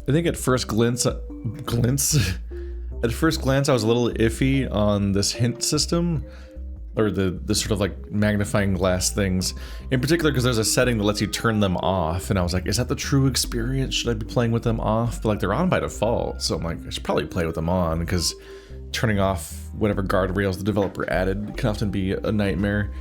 I think at first glance, I was a little iffy on this hint system, or the sort of like magnifying glass things, in particular because there's a setting that lets you turn them off, and I was like, is that the true experience? Should I be playing with them off? But like they're on by default, so I'm like, I should probably play with them on, because turning off whatever guardrails the developer added can often be a nightmare.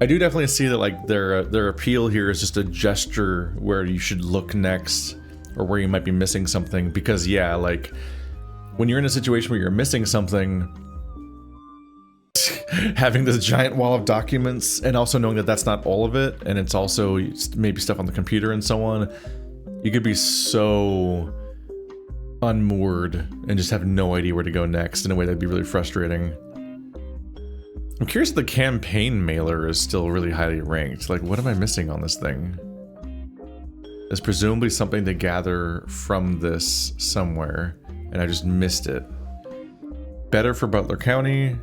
I do definitely see that like their appeal here is just a gesture where you should look next, or where you might be missing something, because yeah, like when you're in a situation where you're missing something, having this giant wall of documents and also knowing that that's not all of it, and it's also maybe stuff on the computer and so on, you could be so unmoored and just have no idea where to go next in a way that'd be really frustrating. I'm curious if the campaign mailer is still really highly ranked. Like, what am I missing on this thing? There's presumably something to gather from this somewhere, and I just missed it. Better for Butler County,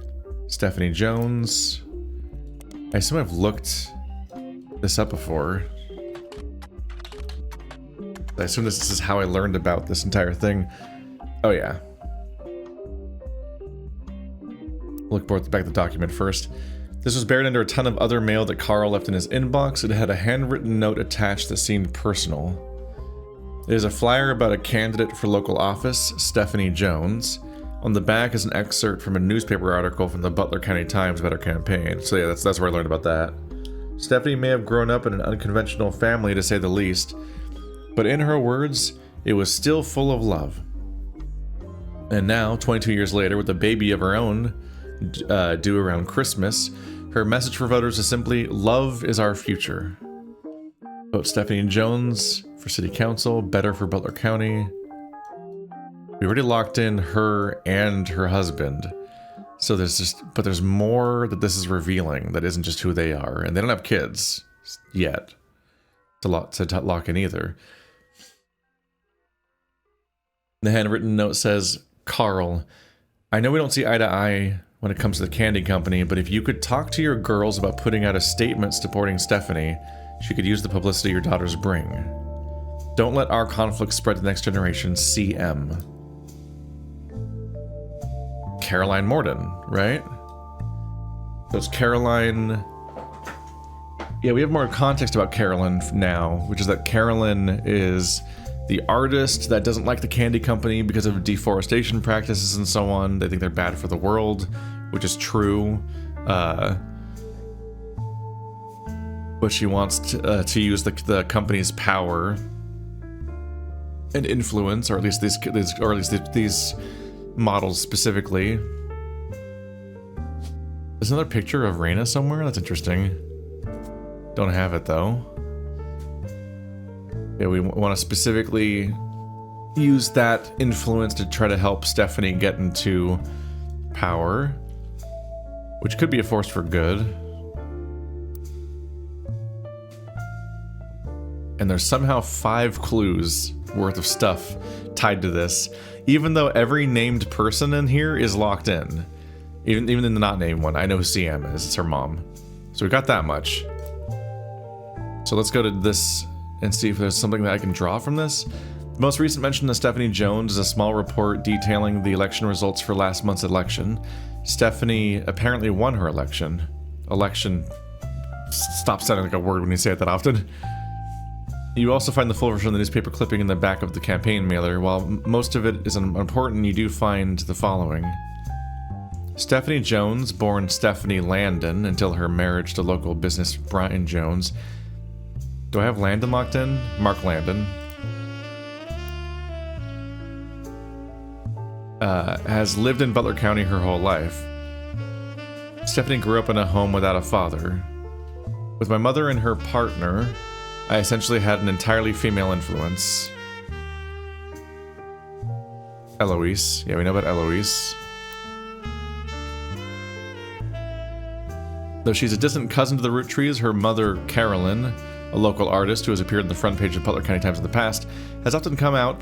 Stephanie Jones. I assume I've looked this up before. I assume this is how I learned about this entire thing. Oh yeah. Look back at the document first. This was buried under a ton of other mail that Carl left in his inbox. It had a handwritten note attached that seemed personal. It is a flyer about a candidate for local office, Stephanie Jones. On the back is an excerpt from a newspaper article from the Butler County Times about her campaign. So yeah, that's where I learned about that. Stephanie may have grown up in an unconventional family, to say the least, but in her words, it was still full of love. And now, 22 years later, with a baby of her own, due around Christmas, her message for voters is simply, love is our future. Vote Stephanie Jones for City Council, better for Butler County. We already locked in her and her husband. So there's more that this is revealing that isn't just who they are. And they don't have kids yet to lock in either. The handwritten note says, Carl, I know we don't see eye to eye when it comes to the candy company, but if you could talk to your girls about putting out a statement supporting Stephanie, she could use the publicity your daughters bring. Don't let our conflict spread to the next generation. CM. Caroline Morden, right? So it's Caroline. Yeah, we have more context about Carolyn now, which is that Carolyn is the artist that doesn't like the candy company because of deforestation practices and so on. They think they're bad for the world, which is true. But she wants to use the company's power and influence, or at least these models specifically. There's another picture of Raina somewhere. That's interesting. Don't have it though. Yeah, we want to specifically use that influence to try to help Stephanie get into power, which could be a force for good. And there's somehow 5 clues worth of stuff tied to this, even though every named person in here is locked in. Even in the not named one, I know who CM is. It's her mom. So we got that much. So let's go to this and see if there's something that I can draw from this. The most recent mention of Stephanie Jones is a small report detailing the election results for last month's election. Stephanie apparently won her election. Election. Stop sounding like a word when you say it that often. You also find the full version of the newspaper clipping in the back of the campaign mailer. While most of it is unimportant, you do find the following. Stephanie Jones, born Stephanie Landon until her marriage to local business Brian Jones. Do I have Landon locked in? Mark Landon. Has lived in Butler County her whole life. Stephanie grew up in a home without a father. With my mother and her partner, I essentially had an entirely female influence. Eloise. Yeah, we know about Eloise. Though she's a distant cousin to the Roottrees, her mother, Carolyn, a local artist who has appeared on the front page of Butler County Times in the past, has often come out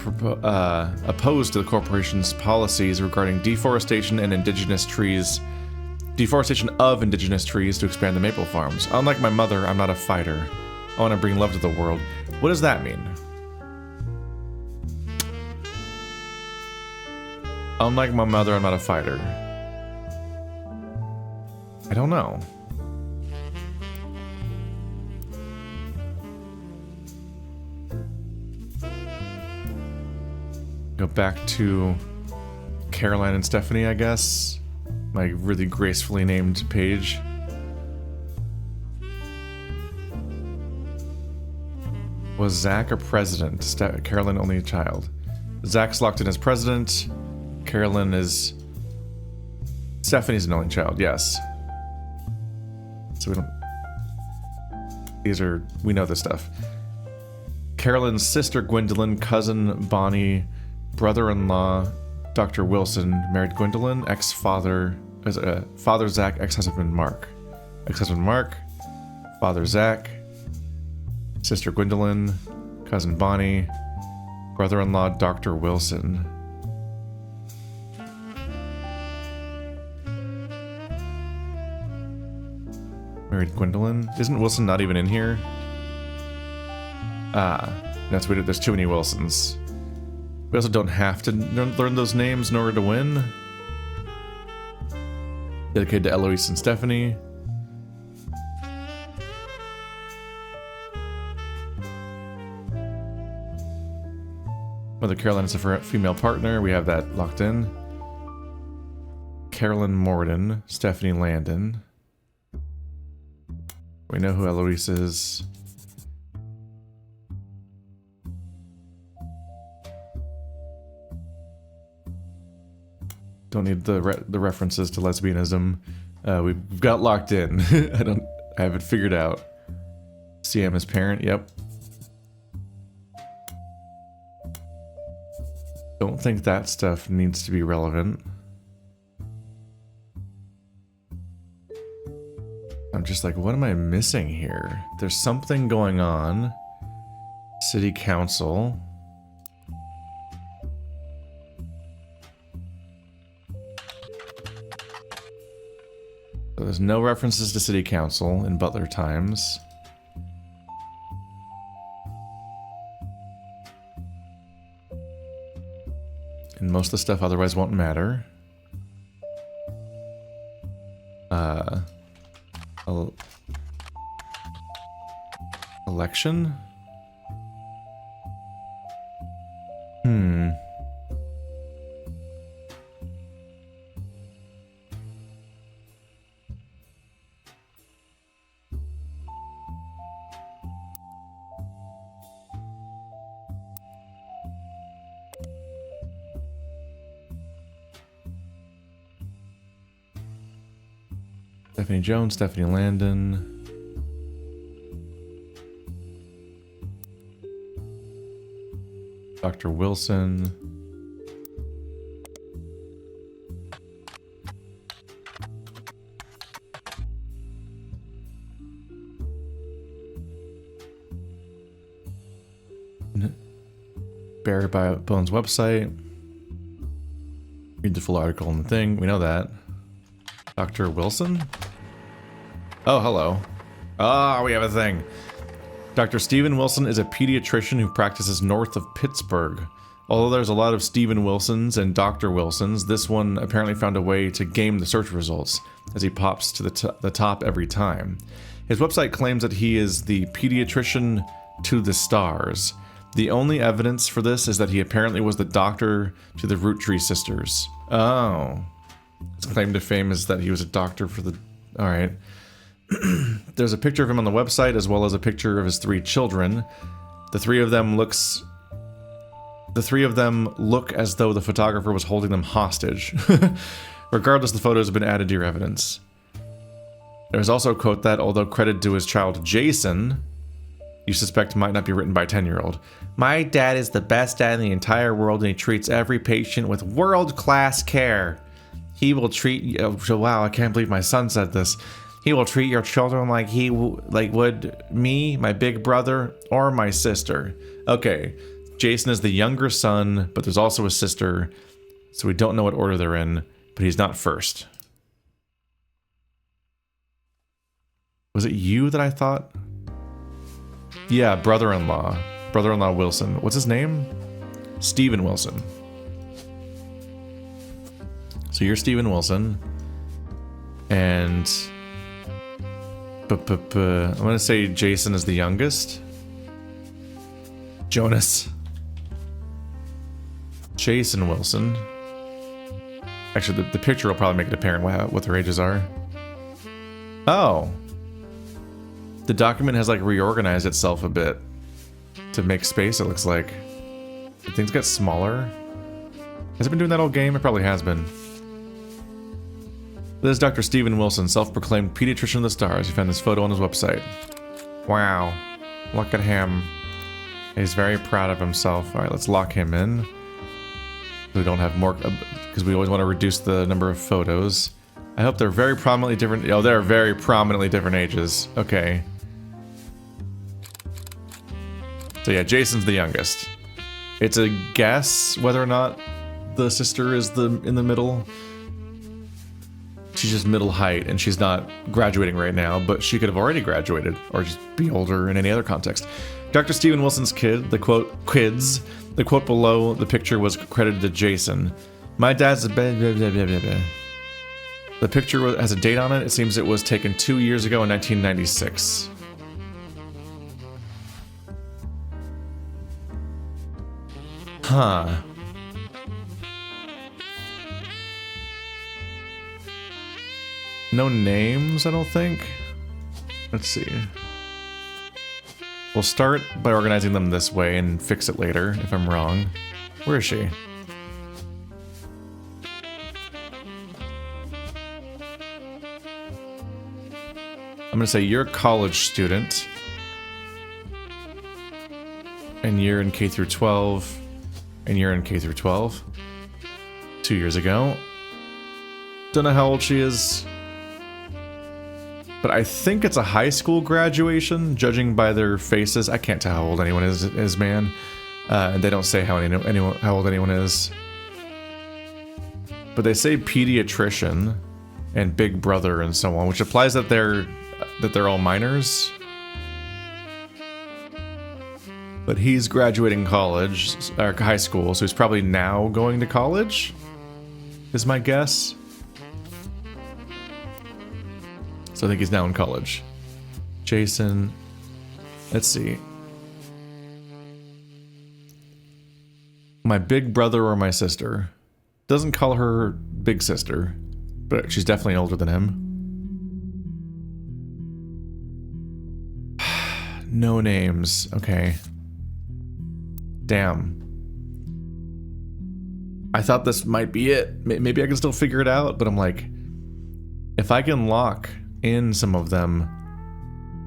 opposed to the corporation's policies regarding deforestation of indigenous trees to expand the maple farms. Unlike my mother, I'm not a fighter. I want to bring love to the world. What does that mean? Unlike my mother, I'm not a fighter. I don't know. Go back to Caroline and Stephanie, I guess. My really gracefully named page. Was Zach a president? Carolyn only a child. Zach's locked in as president. Carolyn is... Stephanie's an only child, yes. So we don't... These are... We know this stuff. Carolyn's sister Gwendolyn, cousin Bonnie, brother-in-law Dr. Wilson, married Gwendolyn, ex-father... father Zach, ex-husband Mark. Ex-husband Mark, father Zach, sister Gwendolyn, cousin Bonnie, brother-in-law Dr. Wilson. Married Gwendolyn? Isn't Wilson not even in here? Ah, that's weird. There's too many Wilsons. We also don't have to learn those names in order to win. Dedicated to Elias and Stephanie. Mother Caroline is a female partner. We have that locked in. Carolyn Morden, Stephanie Landon. We know who Eloise is. Don't need the references to lesbianism. We've got locked in. I have it figured out. CM is parent. Yep. Don't think that stuff needs to be relevant. I'm just like, what am I missing here? There's something going on. City Council. So there's no references to City Council in Butler times. And most of the stuff otherwise won't matter. Election? Stephanie Jones, Stephanie Landon. Dr. Wilson. Barry Bones website. Read the full article in the thing. We know that. Dr. Wilson? Oh, hello. Ah, we have a thing. Dr. Stephen Wilson is a pediatrician who practices north of Pittsburgh. Although there's a lot of Stephen Wilsons and Dr. Wilsons, this one apparently found a way to game the search results, as he pops to the top every time. His website claims that he is the pediatrician to the stars. The only evidence for this is that he apparently was the doctor to the Rootree Sisters. Oh. His claim to fame is that he was a doctor for the... Alright. There's a picture of him on the website, as well as a picture of his 3 children. The three of them look as though the photographer was holding them hostage. Regardless, the photos have been added to your evidence. There's also a quote that, although credited to his child Jason, you suspect might not be written by a 10-year-old. My dad is the best dad in the entire world, and he treats every patient with world-class care. He will treat... Oh, wow, I can't believe my son said this. He will treat your children like he would me, my big brother, or my sister. Okay, Jason is the younger son, but there's also a sister, so we don't know what order they're in, but he's not first. Was it you that I thought? Yeah, brother-in-law. Brother-in-law Wilson. What's his name? Stephen Wilson. So you're Steven Wilson. And... I'm gonna say Jason is the youngest. Jonas. Jason Wilson. Actually, the picture will probably make it apparent what their ages are. Oh. The document has like reorganized itself a bit to make space, it looks like. Things got smaller. Has it been doing that all game? It probably has been. This is Dr. Steven Wilson, self-proclaimed pediatrician of the stars. He found this photo on his website. Wow. Look at him. He's very proud of himself. Alright, let's lock him in. We don't have more, because we always want to reduce the number of photos. I hope they're very prominently different. Oh, they're very prominently different ages. Okay. So yeah, Jason's the youngest. It's a guess whether or not the sister is in the middle. She's just middle height, and she's not graduating right now, but she could have already graduated, or just be older in any other context. Dr. Steven Wilson's kid, the quote below the picture was credited to Jason. My dad's a blah, blah, blah, blah, blah. The picture has a date on it. It seems it was taken 2 years ago in 1996. Huh. No names, I don't think. Let's see. We'll start by organizing them this way and fix it later if I'm wrong. Where is she? I'm gonna say you're a college student. And you're in K through 12. And you're in K through 12. 2 years ago. Don't know how old she is. But I think it's a high school graduation, judging by their faces. I can't tell how old anyone is, man. And they don't say how old anyone is. But they say pediatrician and big brother and so on, which implies that they're all minors. But he's graduating college, or high school, so he's probably now going to college, is my guess. So I think he's now in college. Jason, let's see. My big brother or my sister. Doesn't call her big sister, but she's definitely older than him. No names, okay. Damn. I thought this might be it. Maybe I can still figure it out, but I'm like, if I can lock in some of them,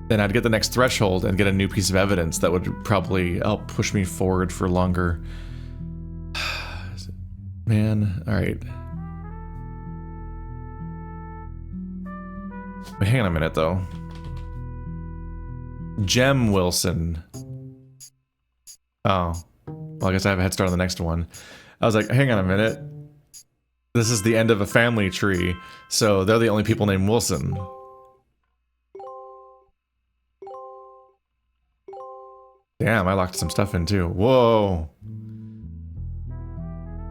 then I'd get the next threshold and get a new piece of evidence that would probably help push me forward for longer. Man, alright. Wait, hang on a minute though. Jem Wilson. Oh. Well, I guess I have a head start on the next one. I was like, hang on a minute. This is the end of a family tree, so they're the only people named Wilson. Damn, I locked some stuff in too. Whoa.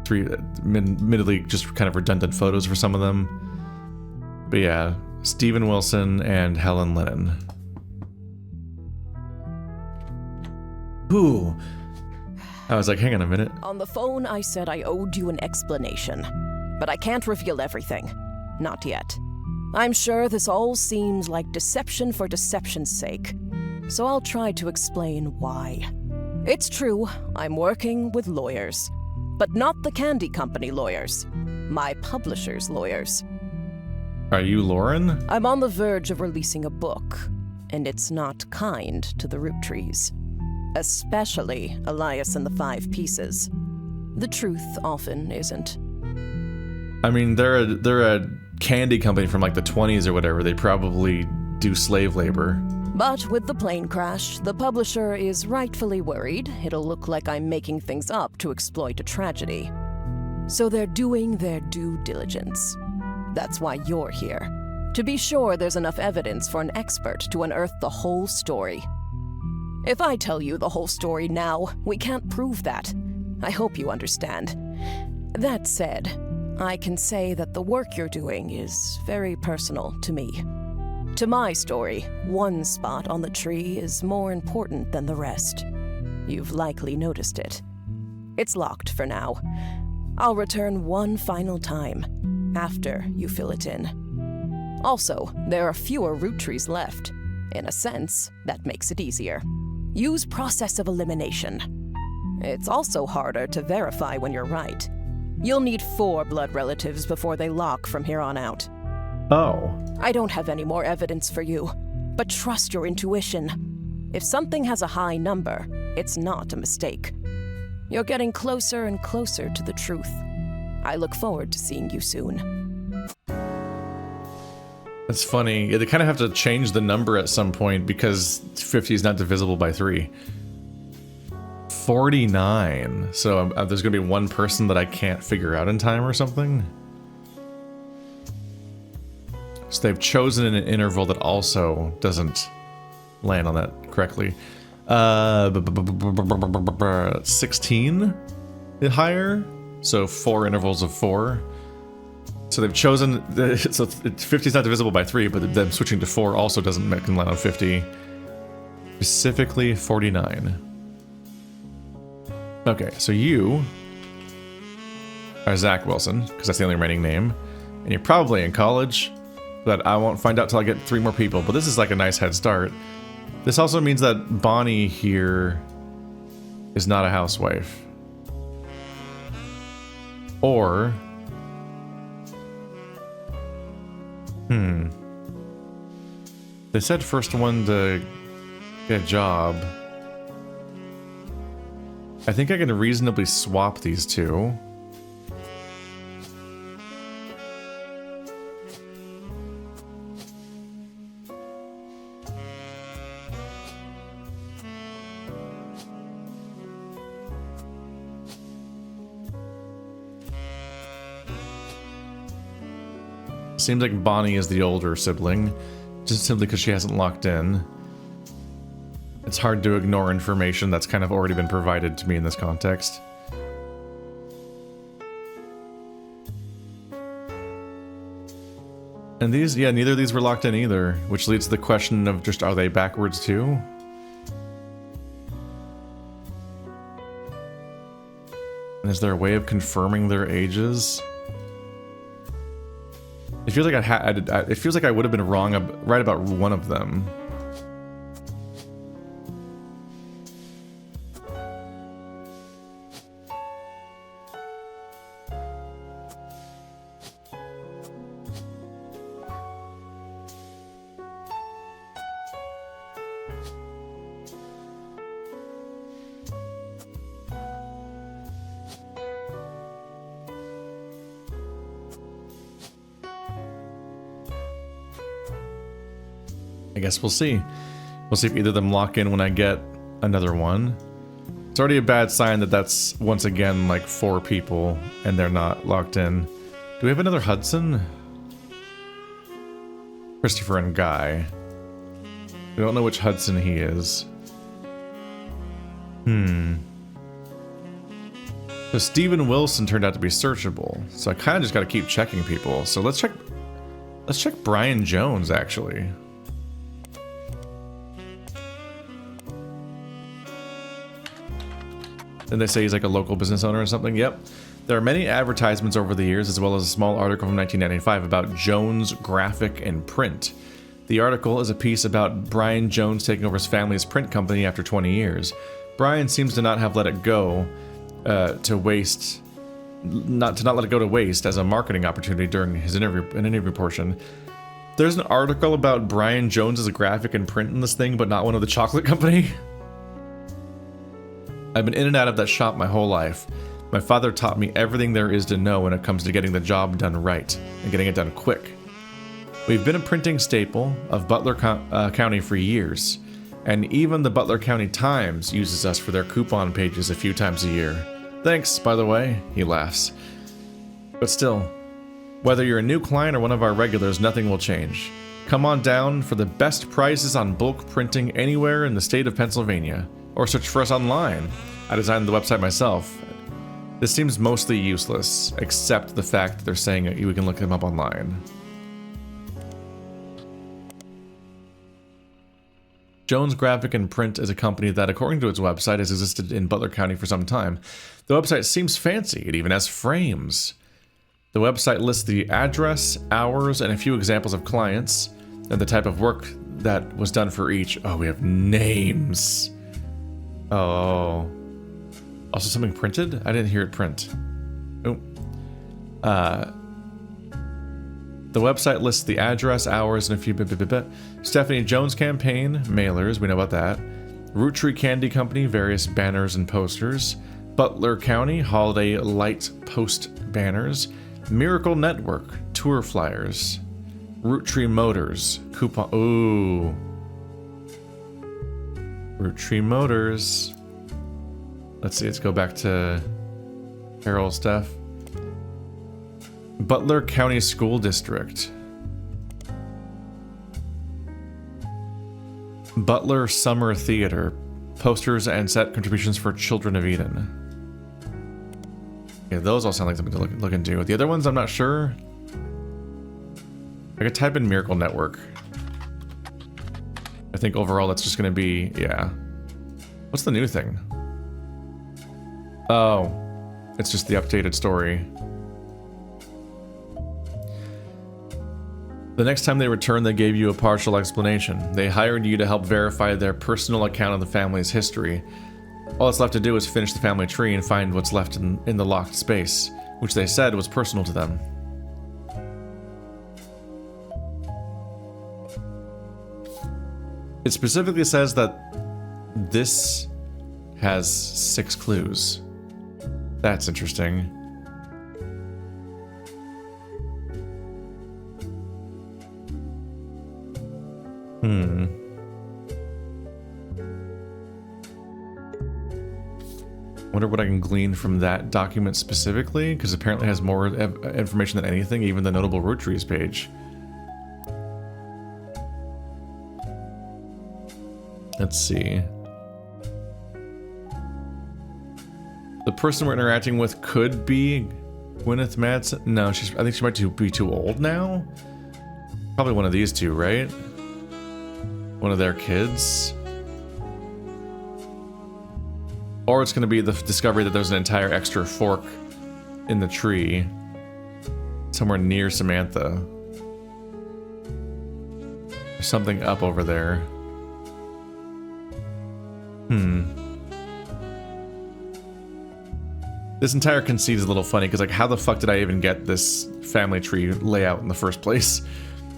Three, admittedly, just kind of redundant photos for some of them. But yeah, Steven Wilson and Helen Lennon. Ooh. I was like, hang on a minute. On the phone, I said I owed you an explanation. But I can't reveal everything. Not yet. I'm sure this all seems like deception for deception's sake. So I'll try to explain why. It's true, I'm working with lawyers. But not the candy company lawyers. My publisher's lawyers. Are you Lauren? I'm on the verge of releasing a book. And it's not kind to the Roottrees. Especially Elias and the 5 Pieces. The truth often isn't. I mean, they're a candy company from like the 20s or whatever. They probably do slave labor. But with the plane crash, the publisher is rightfully worried it'll look like I'm making things up to exploit a tragedy. So they're doing their due diligence. That's why you're here. To be sure there's enough evidence for an expert to unearth the whole story. If I tell you the whole story now, we can't prove that. I hope you understand. That said, I can say that the work you're doing is very personal to me. To my story, one spot on the tree is more important than the rest. You've likely noticed it. It's locked for now. I'll return one final time, after you fill it in. Also, there are fewer Roottrees left. In a sense, that makes it easier. Use process of elimination. It's also harder to verify when you're right. You'll need 4 blood relatives before they lock from here on out. Oh. I don't have any more evidence for you, but trust your intuition. If something has a high number, it's not a mistake. You're getting closer and closer to the truth. I look forward to seeing you soon. That's funny. Yeah, they kind of have to change the number at some point because 50 is not divisible by 3. 49. So there's going to be one person that I can't figure out in time or something. So they've chosen an interval that also doesn't land on that correctly. 16 is higher. So 4 intervals of 4. So they've chosen, so 50 is not divisible by 3, but them switching to 4 also doesn't make them land on 50. Specifically 49. Okay, so you are Zach Wilson, because that's the only remaining name. And you're probably in college, but I won't find out till I get 3 more people. But this is like a nice head start. This also means that Bonnie here is not a housewife. Or... They said first one to get a job. I think I can reasonably swap these two. Seems like Bonnie is the older sibling, just simply because she hasn't locked in. It's hard to ignore information that's kind of already been provided to me in this context. And these, yeah, neither of these were locked in either, which leads to the question of just, are they backwards too? And is there a way of confirming their ages? It feels like it feels like I would have been wrong right about one of them. I guess we'll see. We'll see if either of them lock in when I get another one. It's already a bad sign that that's, once again, like 4 people and they're not locked in. Do we have another Hudson? Christopher and Guy. We don't know which Hudson he is. So Steven Wilson turned out to be searchable. So I kind of just got to keep checking people. So let's check Brian Jones, actually. Didn't they say he's like a local business owner or something? Yep. There are many advertisements over the years, as well as a small article from 1995 about Jones Graphic and Print. The article is a piece about Brian Jones taking over his family's print company after 20 years. Brian seems to not have let it go to waste, not let it go to waste as a marketing opportunity during his interview portion. There's an article about Brian Jones as a graphic and print in this thing, but not one of the chocolate company. I've been in and out of that shop my whole life. My father taught me everything there is to know when it comes to getting the job done right, and getting it done quick. We've been a printing staple of Butler County for years, and even the Butler County Times uses us for their coupon pages a few times a year. Thanks, by the way, he laughs. But still, whether you're a new client or one of our regulars, nothing will change. Come on down for the best prices on bulk printing anywhere in the state of Pennsylvania. Or search for us online. I designed the website myself. This seems mostly useless, except the fact that they're saying we can look them up online. Jones Graphic and Print is a company that, according to its website, has existed in Butler County for some time. The website seems fancy. It even has frames. The website lists the address, hours, and a few examples of clients, and the type of work that was done for each. Oh, we have names. Oh. Also something printed? I didn't hear it print. Oh. The website lists the address, hours, and a few Stephanie Jones campaign, mailers, we know about that. Roottree Candy Company, various banners and posters. Butler County, holiday light post banners. Miracle Network, tour flyers. Rootree Motors, coupon. Ooh. Rootree Motors. Let's see, let's go back to Carol stuff. Butler County School District. Butler Summer Theater. Posters and set contributions for Children of Eden. Yeah, those all sound like something to look into. The other ones, I'm not sure. I could type in Miracle Network. I think overall that's just going to be, yeah. What's the new thing? Oh, it's just the updated story. The next time they returned, they gave you a partial explanation. They hired you to help verify their personal account of the family's history. All that's left to do is finish the family tree and find what's left in the locked space, which they said was personal to them. It specifically says that this has 6 clues. That's interesting. Wonder what I can glean from that document specifically, because apparently it has more information than anything, even the notable Rootrees page. Let's see. The person we're interacting with could be Gwyneth Madsen. No, I think she might be too old now. Probably one of these two, right? One of their kids. Or it's going to be the discovery that there's an entire extra fork in the tree somewhere near Samantha. There's something up over there. This entire conceit is a little funny because, like, how the fuck did I even get this family tree layout in the first place?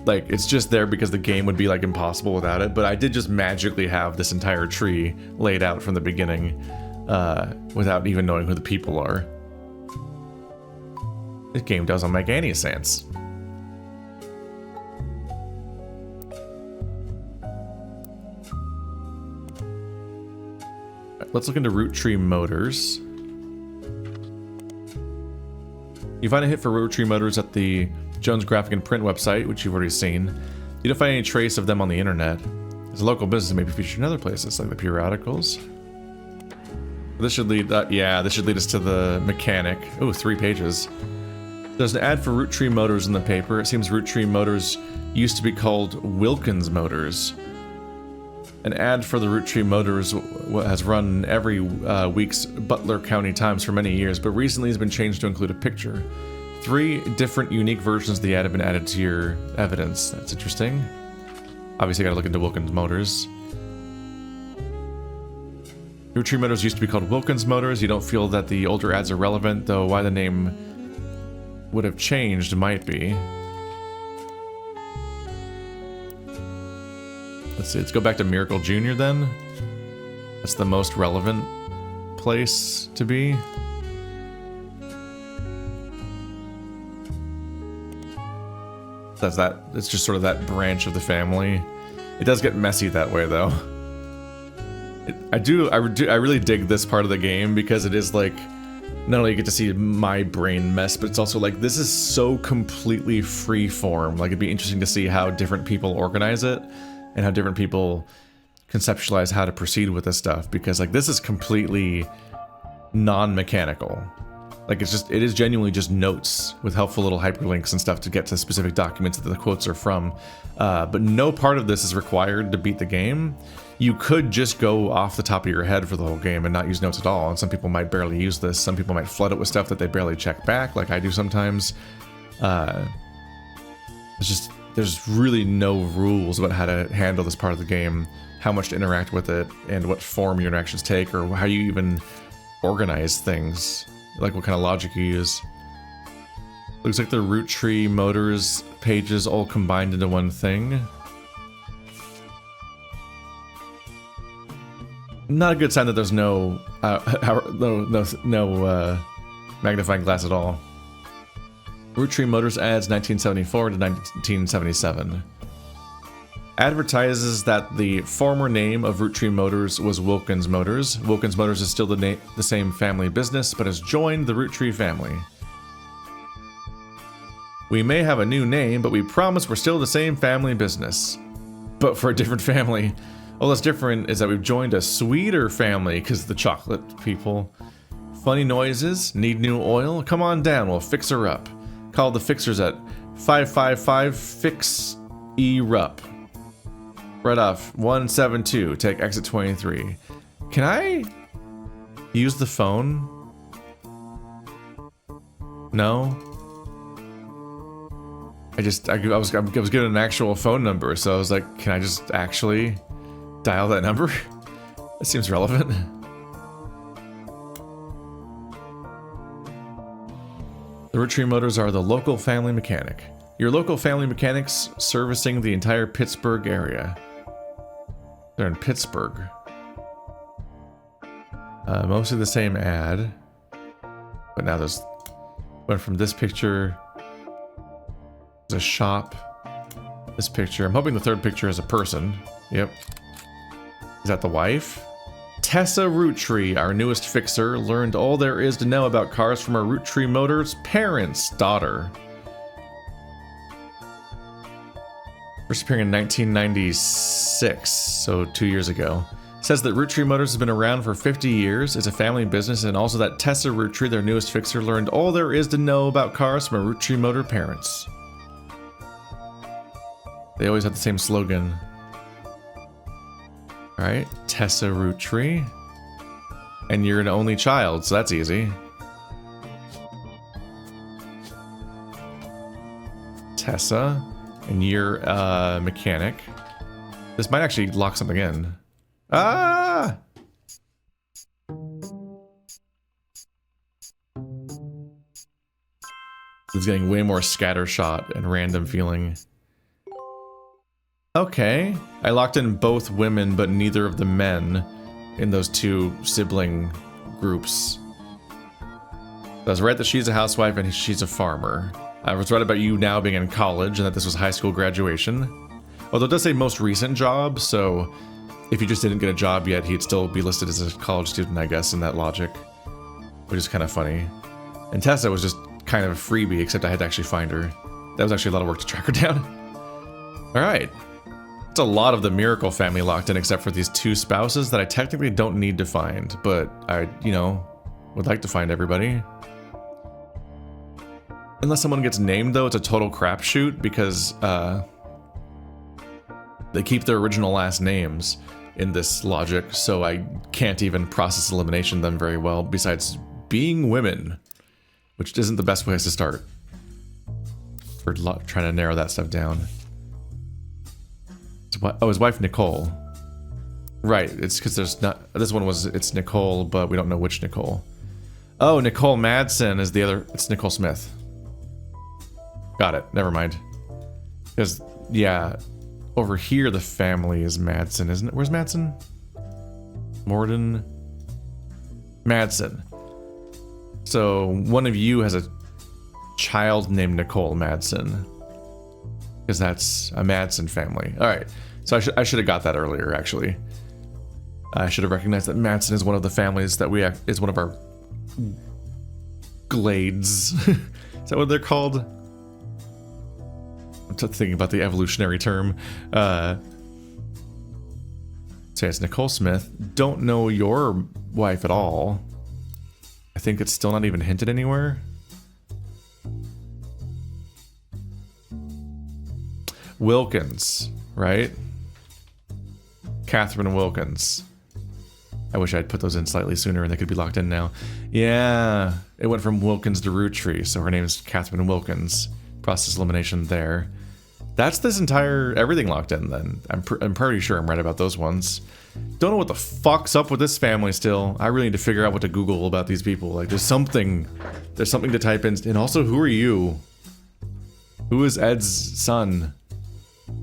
Like, it's just there because the game would be, like, impossible without it, but I did just magically have this entire tree laid out from the beginning without even knowing who the people are. This game doesn't make any sense. Right, let's look into Roottree Motors. You find a hit for Roottree Motors at the Jones Graphic and Print website, which you've already seen. You don't find any trace of them on the internet. As a local business, may be featured in other places, like the periodicals. This should lead, this should lead us to the mechanic. Oh, 3 pages. There's an ad for Roottree Motors in the paper. It seems Roottree Motors used to be called Wilkins Motors. An ad for the Roottree Motors has run every week's Butler County Times for many years, but recently has been changed to include a picture. 3 different unique versions of the ad have been added to your evidence. That's interesting. Obviously, I gotta look into Wilkins Motors. Roottree Motors used to be called Wilkins Motors. You don't feel that the older ads are relevant, though why the name would have changed might be. Let's see, let's go back to Miracle Jr. then. That's the most relevant place to be. It's just sort of that branch of the family. It does get messy that way, though. I really dig this part of the game because it is like, not only you get to see my brain mess, but it's also like, this is so completely free form. Like, it'd be interesting to see how different people organize it and how different people conceptualize how to proceed with this stuff, because like this is completely non-mechanical. Like it is genuinely just notes with helpful little hyperlinks and stuff to get to specific documents that the quotes are from. But no part of this is required to beat the game. You could just go off the top of your head for the whole game and not use notes at all. And some people might barely use this. Some people might flood it with stuff that they barely check back, like I do sometimes. There's really no rules about how to handle this part of the game, how much to interact with it, and what form your interactions take, or how you even organize things, like what kind of logic you use. Looks like the Rootree Motors pages all combined into one thing. Not a good sign that there's no magnifying glass at all. Rootree Motors adds 1974 to 1977. Advertises that the former name of Rootree Motors was Wilkins Motors. Wilkins Motors is still the same family business, but has joined the Rootree family. We may have a new name, but we promise we're still the same family business. But for a different family. All that's different is that we've joined a sweeter family, because the chocolate people. Funny noises, need new oil? Come on down, we'll fix her up. Call the fixers at 555-FIX-E-RUP. Right off 172, take exit 23. Can I use the phone? No. I was given an actual phone number, so I was like, can I just actually dial that number? That seems relevant. The Rootree Motors are the local family mechanic. Your local family mechanics servicing the entire Pittsburgh area. They're in Pittsburgh. Mostly the same ad. But now there's... went from this picture... there's a shop. This picture. I'm hoping the third picture is a person. Yep. Is that the wife? Tessa Roottree, our newest fixer, learned all there is to know about cars from our Rootree Motors' parents' daughter. First appearing in 1996, so 2 years ago. Says that Rootree Motors has been around for 50 years, it's a family business, and also that Tessa Roottree, their newest fixer, learned all there is to know about cars from our Rootree Motor parents. They always have the same slogan. Alright, Tessa Roottree. And you're an only child, so that's easy. Tessa. And you're a mechanic. This might actually lock something in. Ah! It's getting way more scattershot and random feeling. Okay. I locked in both women, but neither of the men in those two sibling groups. I was right that she's a housewife and she's a farmer. I was right about you now being in college and that this was high school graduation. Although it does say most recent job, so if you just didn't get a job yet, he'd still be listed as a college student, I guess, in that logic. Which is kind of funny. And Tessa was just kind of a freebie, except I had to actually find her. That was actually a lot of work to track her down. Alright. It's a lot of the Miracle family locked in, except for these two spouses that I technically don't need to find, but I, you know, would like to find everybody. Unless someone gets named, though, it's a total crapshoot, because they keep their original last names in this logic, so I can't even process elimination them very well, besides being women, which isn't the best place to start for trying to narrow that stuff down. Oh, his wife Nicole. Right, it's because there's not... This one was... It's Nicole, but we don't know which Nicole. Oh, Nicole Madsen is the other... It's Nicole Smith. Got it, never mind. Because, yeah, over here the family is Madsen, isn't it? Where's Madsen? Morden... Madsen. So, one of you has a child named Nicole Madsen. Because that's a Madsen family. Alright, so I should have got that earlier, actually. I should have recognized that Madsen is one of the families that is one of our glades. Is that what they're called? I'm thinking about the evolutionary term. So it's Nicole Smith. Don't know your wife at all. I think it's still not even hinted anywhere. Wilkins, right? Catherine Wilkins. I wish I'd put those in slightly sooner and they could be locked in now. Yeah, it went from Wilkins to Rootree, so her name is Catherine Wilkins. Process elimination there. That's this entire everything locked in then. I'm pretty sure I'm right about those ones. Don't know what the fuck's up with this family still. I really need to figure out what to Google about these people. Like there's something to type in. And also, who are you? Who is Ed's son?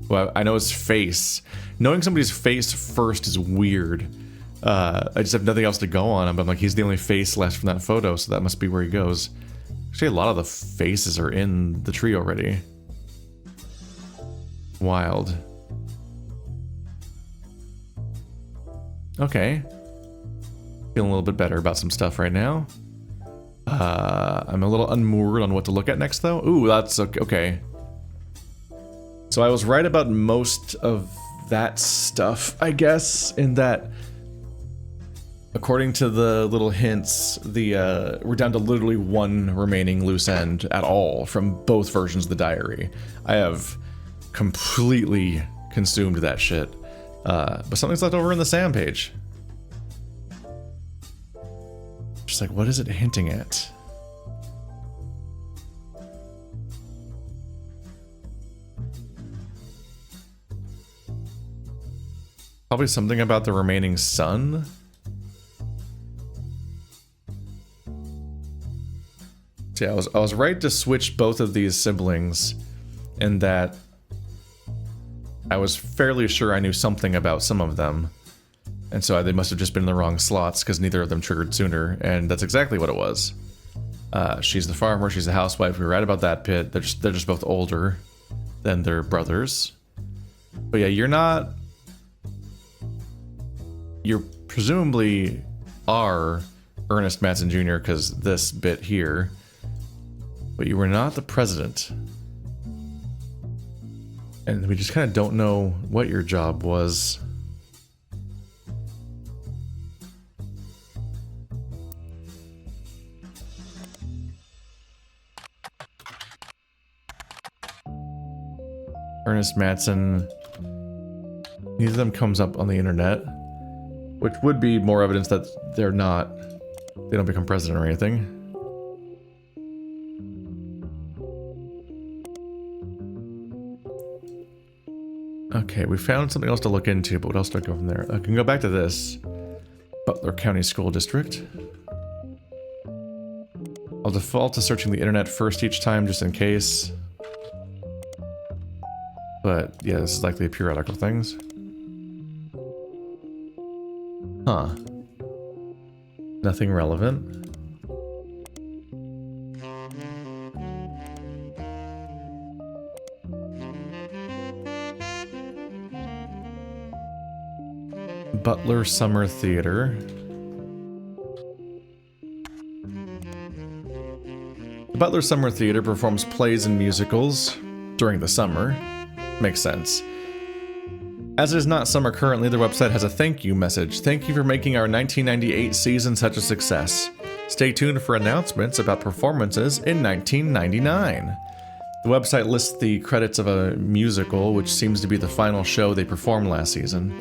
Well, I know his face. Knowing somebody's face first is weird. I just have nothing else to go on. But I'm like, he's the only face left from that photo, so that must be where he goes. Actually, a lot of the faces are in the tree already. Wild. Okay. Feeling a little bit better about some stuff right now. I'm a little unmoored on what to look at next, though. Ooh, that's okay. So I was right about most of that stuff, I guess, in that, according to the little hints, we're down to literally one remaining loose end at all from both versions of the diary. I have completely consumed that shit. But something's left over in the Sam page. Just like, what is it hinting at? Probably something about the remaining son. So yeah, I was right to switch both of these siblings, in that I was fairly sure I knew something about some of them, and so they must have just been in the wrong slots because neither of them triggered sooner, and that's exactly what it was. She's the farmer, she's the housewife. We were right about that bit. They're just both older than their brothers. But yeah, you presumably are Ernest Madsen Jr. because this bit here, but you were not the president. And we just kind of don't know what your job was. Ernest Madsen. Neither of them comes up on the internet, which would be more evidence that they don't become president or anything. Okay, we found something else to look into, but what else do I go from there? I can go back to this. Butler County School District. I'll default to searching the internet first each time, just in case. But yeah, this is likely a periodical things. Huh. Nothing relevant. Butler Summer Theater. The Butler Summer Theater performs plays and musicals during the summer. Makes sense. As it is not summer currently, their website has a thank you message. Thank you for making our 1998 season such a success. Stay tuned for announcements about performances in 1999. The website lists the credits of a musical, which seems to be the final show they performed last season.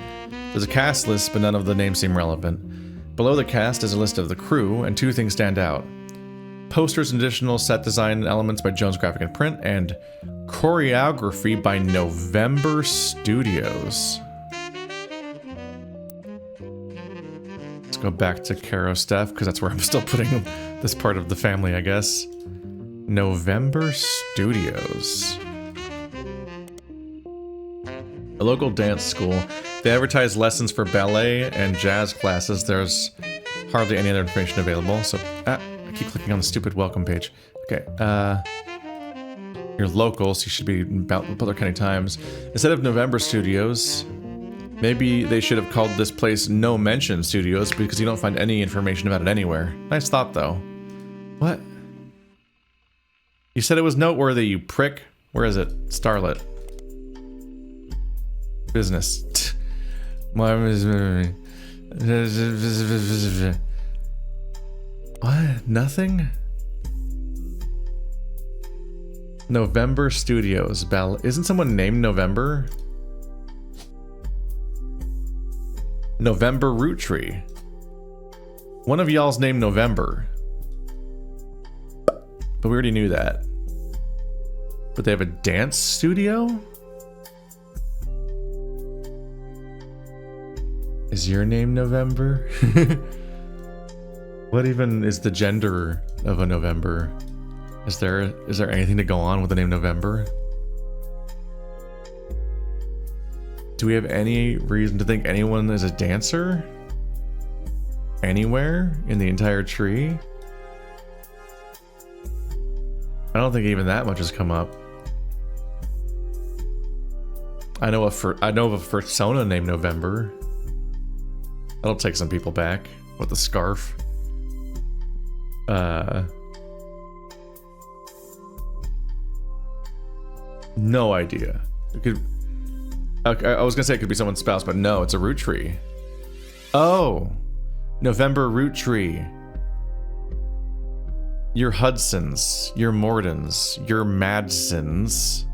There's a cast list, but none of the names seem relevant. Below the cast is a list of the crew, and two things stand out. Posters and additional set design elements by Jones Graphic and Print, and choreography by November Studios. Let's go back to Caro Steph, because that's where I'm still putting this part of the family, I guess. November Studios. A local dance school. They advertise lessons for ballet and jazz classes. There's hardly any other information available, so... I keep clicking on the stupid welcome page. Okay, you're local, so you should be in Butler County Times. Instead of November Studios, maybe they should have called this place No Mention Studios, because you don't find any information about it anywhere. Nice thought, though. What? You said it was noteworthy, you prick. Where is it? Starlet. Business. What? Nothing? November Studios. Isn't someone named November? November Roottree. One of y'all's named November. But we already knew that. But they have a dance studio? Is your name November? What even is the gender of a November? Is there anything to go on with the name November? Do we have any reason to think anyone is a dancer? Anywhere in the entire tree? I don't think even that much has come up. I know of a persona named November. That'll take some people back with the scarf. No idea. It could. Okay, I was gonna say it could be someone's spouse, but no, it's a Roottree. Oh, November Roottree. Your Hudsons, your Mordens, your Madsons.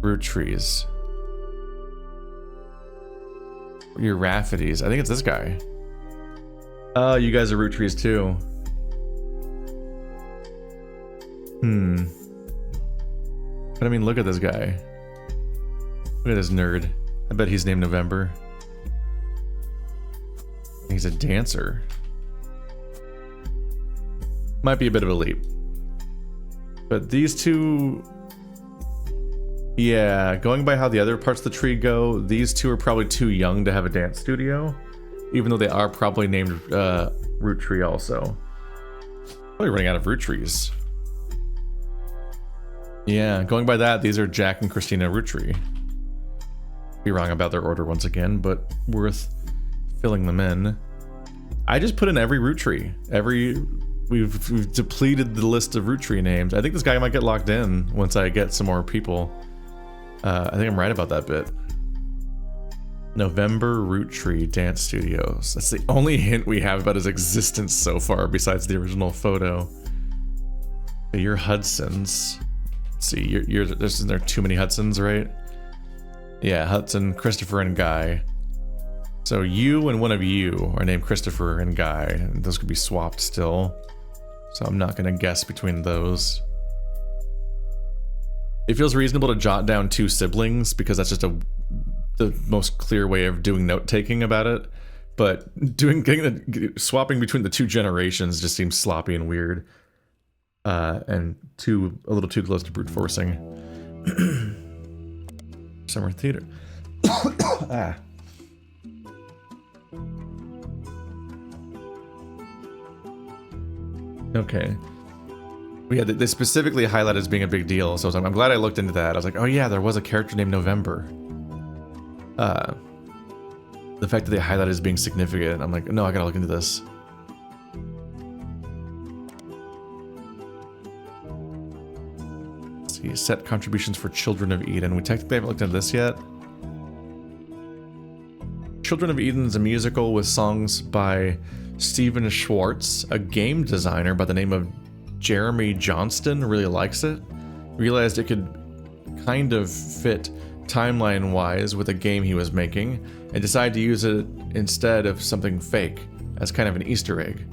Roottrees. Your Rafferties. I think it's this guy. Oh, you guys are Roottrees too. But I mean, look at this guy. Look at this nerd. I bet he's named November. He's a dancer. Might be a bit of a leap. But these two... Yeah, going by how the other parts of the tree go, these two are probably too young to have a dance studio. Even though they are probably named Roottree also. Probably running out of Rootrees. Yeah, going by that, these are Jack and Christina Roottree. Be wrong about their order once again, but worth filling them in. I just put in every Roottree. We've depleted the list of Roottree names. I think this guy might get locked in once I get some more people. I think I'm right about that bit. November Roottree Dance Studios. That's the only hint we have about his existence so far, besides the original photo. You're Hudsons. Let's see, isn't there too many Hudsons, right? Yeah, Hudson, Christopher, and Guy. So you and one of you are named Christopher and Guy, and those could be swapped still. So I'm not gonna guess between those. It feels reasonable to jot down two siblings because that's just the most clear way of doing note-taking about it. But swapping between the two generations just seems sloppy and weird. And a little too close to brute forcing. Summer theater. Ah. Okay. Yeah, they specifically highlighted as being a big deal, so I'm glad I looked into that. I was like, oh yeah, there was a character named November. The fact that they highlighted as being significant, I'm like, no, I gotta look into this. Let's see, set contributions for Children of Eden. We technically haven't looked into this yet. Children of Eden is a musical with songs by Steven Schwartz, a game designer by the name of Jeremy Johnston. Really likes it. Realized it could kind of fit timeline-wise with a game he was making, and decided to use it instead of something fake, as kind of an Easter egg.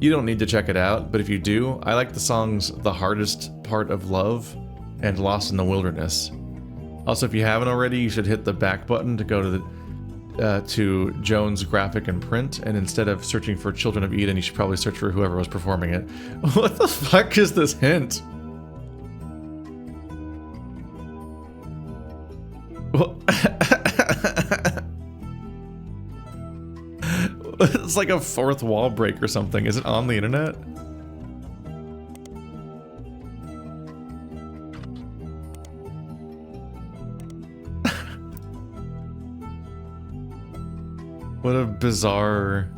You don't need to check it out, but if you do, I like the songs The Hardest Part of Love and Lost in the Wilderness. Also, if you haven't already, you should hit the back button to go to Jones Graphic and Print, and instead of searching for Children of Eden, you should probably search for whoever was performing it. What the fuck is this hint? It's like a fourth wall break or something. Is it on the internet? What a bizarre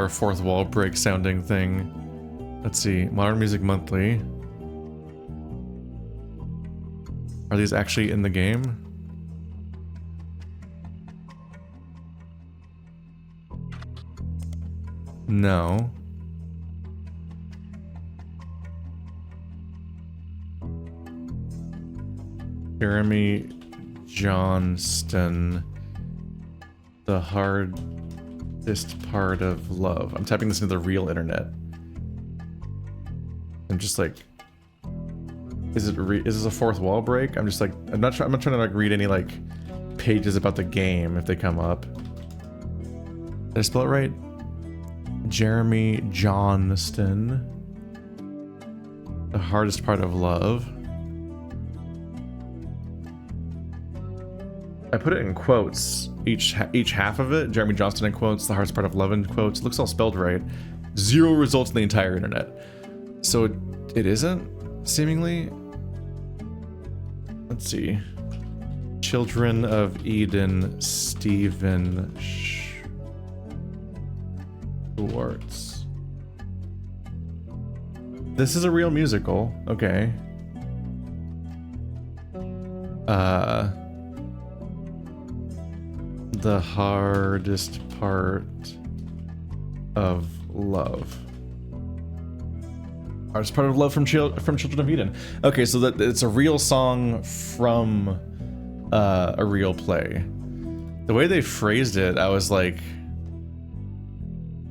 fourth wall break sounding thing. Let's see, Modern Music Monthly. Are these actually in the game? No. Jeremy Johnston. The hardest part of love. I'm typing this into the real internet. I'm just like, is this a fourth wall break? I'm just like, I'm not trying to like read any like pages about the game if they come up. Did I spell it right? Jeremy Johnston. The hardest part of love. I put it in quotes, each half of it. Jeremy Johnston in quotes, the hardest part of love in quotes. It looks all spelled right. 0 results in the entire internet. So it isn't, seemingly. Let's see. Children of Eden, Stephen Schwartz. This is a real musical. Okay. The hardest part of love. Hardest part of love from Children of Eden. Okay, so that it's a real song from a real play. The way they phrased it, I was like,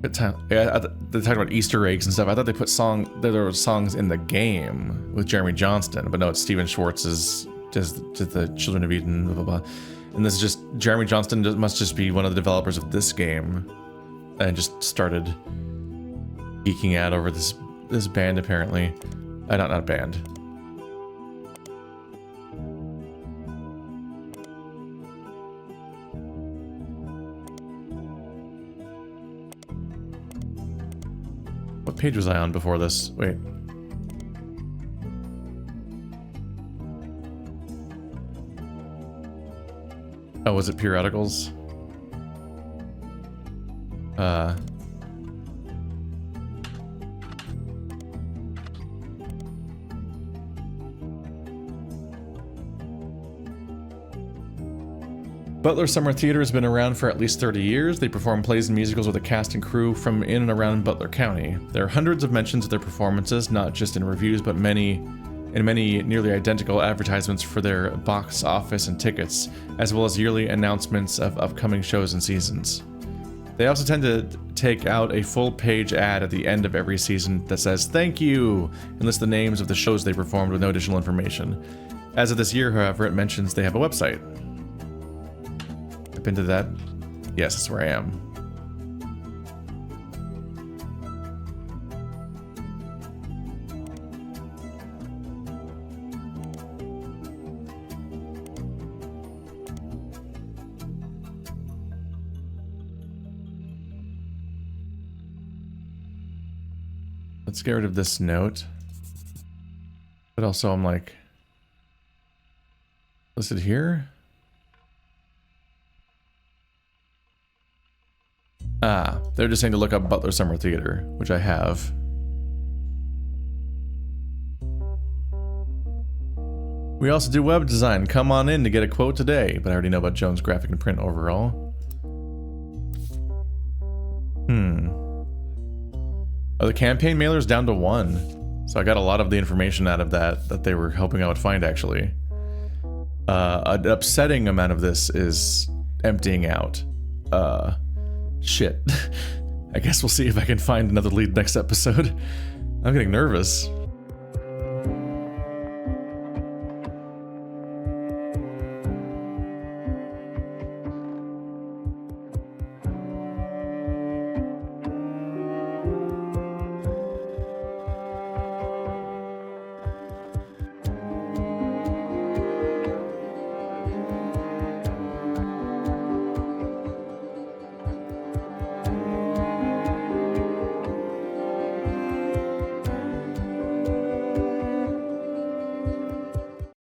they're talking about Easter eggs and stuff. I thought they put there were songs in the game with Jeremy Johnston, but no, it's Stephen Schwartz's just the Children of Eden, blah blah blah. And this is just Jeremy Johnston must just be one of the developers of this game, and just started geeking out over this band apparently. Not band. What page was I on before this? Wait. Oh, was it periodicals? Butler Summer Theater has been around for at least 30 years. They perform plays and musicals with a cast and crew from in and around Butler County. There are hundreds of mentions of their performances, not just in reviews, but many nearly identical advertisements for their box office and tickets, as well as yearly announcements of upcoming shows and seasons. They also tend to take out a full-page ad at the end of every season that says, "Thank you," and lists the names of the shows they performed with no additional information. As of this year, however, it mentions they have a website. I've been to that? Yes, that's where I am. Let's get rid of this note. But also I'm like, listed here? Ah, they're just saying to look up Butler Summer Theater, which I have. We also do web design. Come on in to get a quote today. But I already know about Jones Graphic and Print overall. Oh, the campaign mailer's down to 1. So I got a lot of the information out of that they were hoping I would find, actually. An upsetting amount of this is emptying out. Shit. I guess we'll see if I can find another lead next episode. I'm getting nervous.